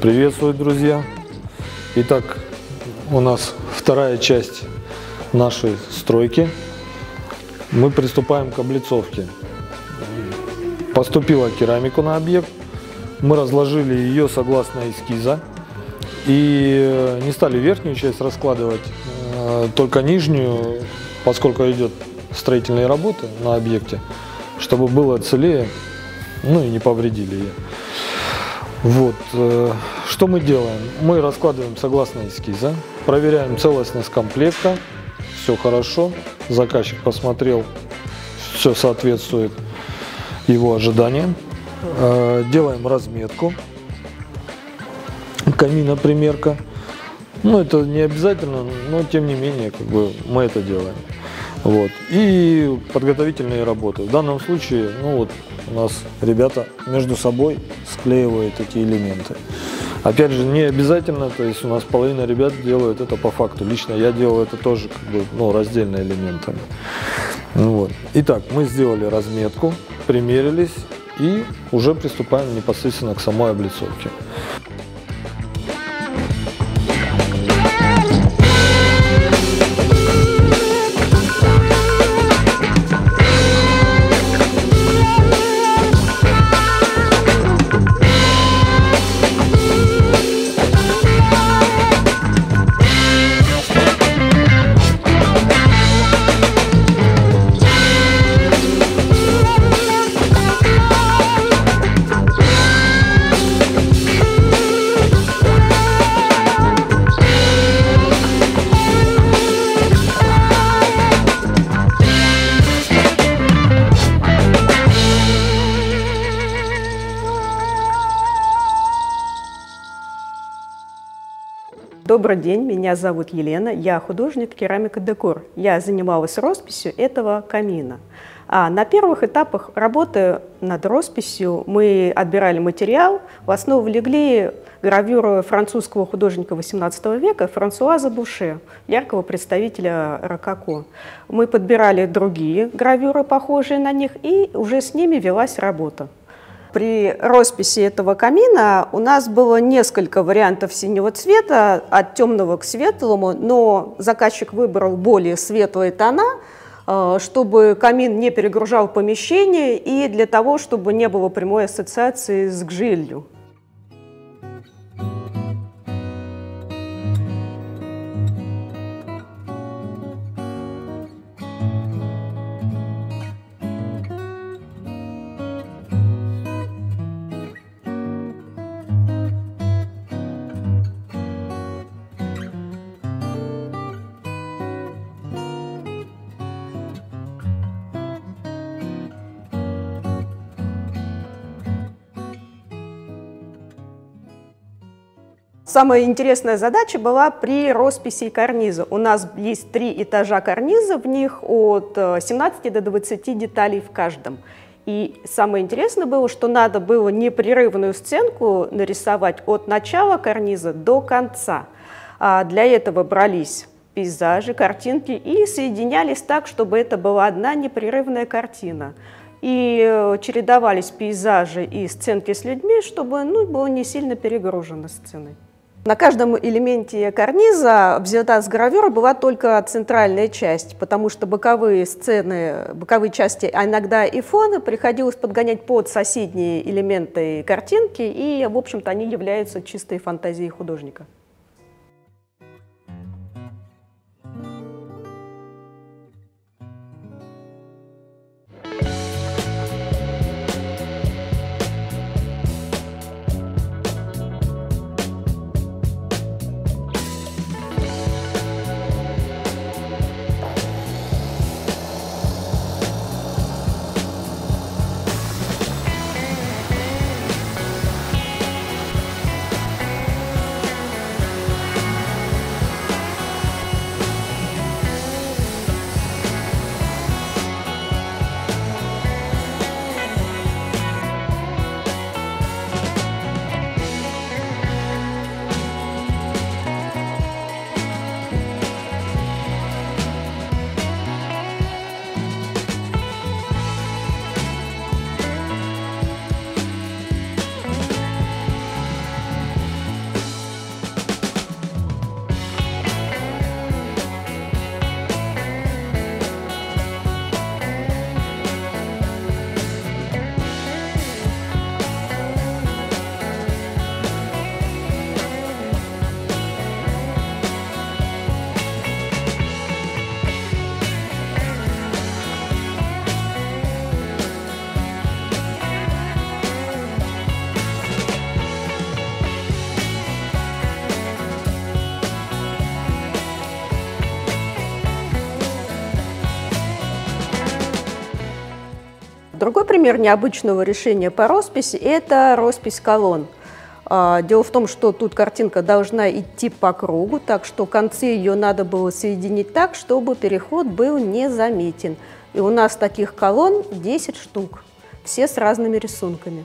Приветствую, друзья! Итак, у нас вторая часть нашей стройки. Мы приступаем к облицовке. Поступила керамика на объект. Мы разложили ее согласно эскиза. И не стали верхнюю часть раскладывать, только нижнюю, поскольку идет строительные работы на объекте, чтобы было целее, ну и не повредили ее. Вот, что мы делаем? Мы раскладываем согласно эскиза, проверяем целостность комплекта, все хорошо, заказчик посмотрел, все соответствует его ожиданиям. Делаем разметку камина, примерка. Ну, это не обязательно, но тем не менее, мы это делаем. Вот. И подготовительные работы. В данном случае, у нас ребята между собой склеивают эти элементы. Опять же, не обязательно, то есть у нас половина ребят делают это по факту. Лично я делаю это тоже раздельно элементами. Вот. Итак, мы сделали разметку, примерились и уже приступаем непосредственно к самой облицовке. Добрый день, меня зовут Елена, я художник керамика-декор. Я занималась росписью этого камина. На первых этапах работы над росписью мы отбирали материал, в основу легли гравюры французского художника XVIII века Франсуаза Буше, яркого представителя рококо. Мы подбирали другие гравюры, похожие на них, и уже с ними велась работа. При росписи этого камина у нас было несколько вариантов синего цвета, от темного к светлому, но заказчик выбрал более светлые тона, чтобы камин не перегружал помещение и для того, чтобы не было прямой ассоциации с гжелью. Самая интересная задача была при росписи карниза. У нас есть 3 этажа карниза, в них от 17 до 20 деталей в каждом. И самое интересное было, что надо было непрерывную сценку нарисовать от начала карниза до конца. Для этого брались пейзажи, картинки и соединялись так, чтобы это была одна непрерывная картина. И чередовались пейзажи и сценки с людьми, чтобы было не сильно перегружено сценой. На каждом элементе карниза взята с гравюры была только центральная часть, потому что боковые сцены, боковые части, а иногда и фоны приходилось подгонять под соседние элементы картинки, и, в общем-то, они являются чистой фантазией художника. Другой пример необычного решения по росписи – это роспись колонн. Дело в том, что тут картинка должна идти по кругу, так что концы ее надо было соединить так, чтобы переход был незаметен. И у нас таких колонн 10 штук, все с разными рисунками.